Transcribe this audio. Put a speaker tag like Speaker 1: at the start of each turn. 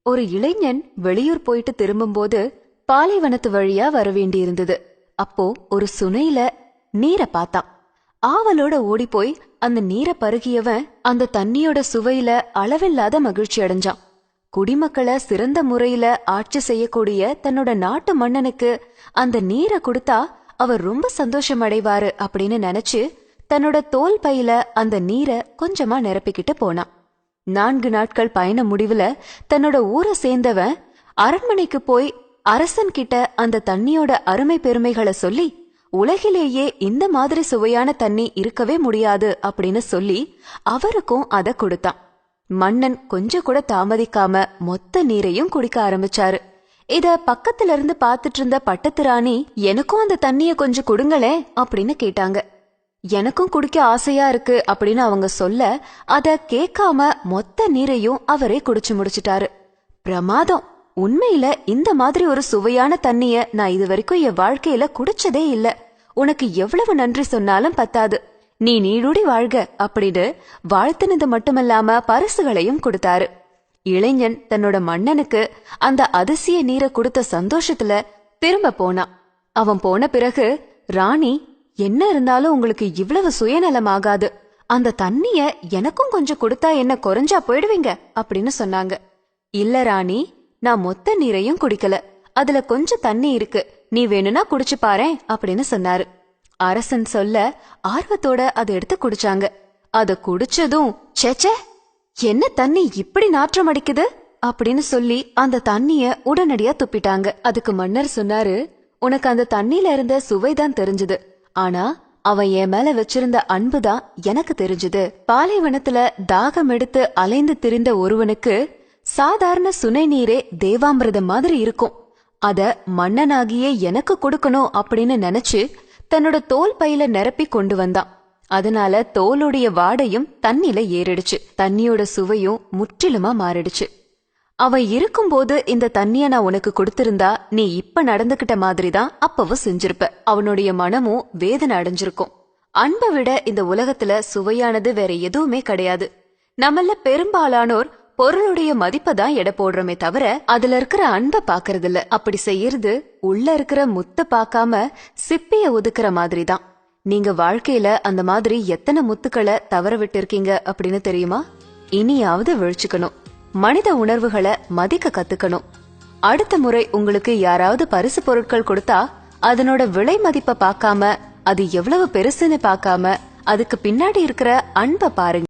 Speaker 1: ஒரு இளைஞன் வெளியூர் போயிட்டு திரும்பும்போது பாலைவனத்து வழியா வர வேண்டியிருந்தது. அப்போ ஒரு சுனையில நீரை பார்த்தான். ஆவலோட ஓடி போய் அந்த நீரை பருகியவன் அந்த தண்ணியோட சுவையில அளவில்லாத மகிழ்ச்சி அடைஞ்சான். குடிமக்களை சிறந்த முறையில ஆட்சி செய்யக்கூடிய தன்னோட நாட்டு மன்னனுக்கு அந்த நீரை கொடுத்தா அவர் ரொம்ப சந்தோஷம் அடைவாரு அப்படின்னு நினைச்சு தன்னோட தோல் பையில அந்த நீரை கொஞ்சமா நிரப்பிக்கிட்டு போனான். 4 நாட்கள் பயண முடிவுல தன்னோட ஊரை சேர்ந்தவன் அரண்மனைக்கு போய் அரசன் கிட்ட அந்த தண்ணியோட அருமை பெருமைகளை சொல்லி உலகிலேயே இந்த மாதிரி சுவையான தண்ணி இருக்கவே முடியாது அப்படின்னு சொல்லி அவருக்கும் அத கொடுத்தான். மன்னன் கொஞ்சம் கூட தாமதிக்காம மொத்த நீரையும் குடிக்க ஆரம்பிச்சாரு. இத பக்கத்துல இருந்து பாத்துட்டு இருந்த பட்டத்து ராணி, எனக்கும் அந்த தண்ணிய கொஞ்சம் கொடுங்களே அப்படின்னு கேட்டாங்க. எனக்கும் குடிக்க ஆசையா இருக்கு அப்படின்னு அவங்க சொல்ல அத கேட்காம மொத்த நீரையும் அவரே குடிச்சு முடிச்சிட்டாரு. பிரமாதம்! உண்மையில இந்த மாதிரி ஒரு சுவையான தண்ணிய நான் இது வரைக்கும் என் வாழ்க்கையில குடிச்சதே இல்ல. உனக்கு எவ்வளவு நன்றி சொன்னாலும் பத்தாது. நீ நீடூடி வாழ்க அப்படின்னு வாழ்த்துனது மட்டுமல்லாம பரிசுகளையும் கொடுத்தாரு. இளைஞன் தன்னோட மன்னனுக்கு அந்த அதிசய நீரை கொடுத்த சந்தோஷத்துல திரும்ப போனான். அவன் போன பிறகு ராணி, என்ன இருந்தாலும் உங்களுக்கு இவ்வளவு சுயநலம் ஆகாது. அந்த தண்ணிய எனக்கும் கொஞ்சம் கொடுத்தா என்ன குறைஞ்சா போயிடுவீங்க அப்படின்னு சொன்னாங்க. இல்ல ராணி, நான் மொத்த நீரையும் குடிக்கல. அதுல கொஞ்சம் தண்ணி இருக்கு. நீ வேணும்னா குடிச்சு பாரேன் அப்படின்னு சொன்னாரு. அரசன் சொல்ல ஆர்வத்தோட அதை எடுத்து குடிச்சாங்க. அத குடிச்சதும், சேச்சே, என்ன தண்ணி இப்படி நாற்றம் அடிக்குது அப்படின்னு சொல்லி அந்த தண்ணிய உடனடியா துப்பிட்டாங்க. அதுக்கு மன்னர் சொன்னாரு, உனக்கு அந்த தண்ணில இருந்த சுவைதான் தெரிஞ்சது. ஆனா அவன் என் மேல வச்சிருந்த அன்புதான் எனக்கு தெரிஞ்சது. பாலைவனத்துல தாகம் எடுத்து அலைந்து திரிந்த ஒருவனுக்கு சாதாரண சுனை நீரே தேவாமிர்தம் மாதிரி இருக்கும். அத மன்னனாகியே எனக்கு கொடுக்கணும் அப்படின்னு நினைச்சு தன்னோட தோல் பையில நிரப்பி கொண்டு வந்தான். அதனால தோலுடைய வாடையும் தண்ணில ஏறிடுச்சு. தண்ணியோட சுவையும் முற்றிலுமா மாறிடுச்சு. அவன் இருக்கும்போது இந்த தண்ணிய நான் உனக்கு கொடுத்திருந்தா நீ இப்ப நடந்துகிட்ட மாதிரிதான் அப்பவும் செஞ்சிருப்ப. அவனுடைய மனமும் வேதனை அடைஞ்சிருக்கும். அன்பை விட இந்த உலகத்துல சுவையானது வேற எதுவுமே கிடையாது. நம்மள பெரும்பாலானோர் பொருளுடைய மதிப்பை தான் எடை போடுறோமே தவிர அதுல இருக்கிற அன்பை பாக்குறது இல்ல. அப்படி செய்யறது உள்ள இருக்கிற முத்த பாக்காம சிப்பிய ஒதுக்குற மாதிரிதான். நீங்க வாழ்க்கையில அந்த மாதிரி எத்தனை முத்துக்களை தவற விட்டு இருக்கீங்க அப்படின்னு தெரியுமா? இனியாவது விழிச்சுக்கணும். மனித உணர்வுகளை மதிக்க கத்துக்கணும். அடுத்த முறை உங்களுக்கு யாராவது பரிசு பொருட்கள் கொடுத்தா அதனோட விலை மதிப்பை பார்க்காம அது எவ்வளவு பெருசுன்னு பார்க்காம அதுக்கு பின்னாடி இருக்கிற அன்பை பாருங்க.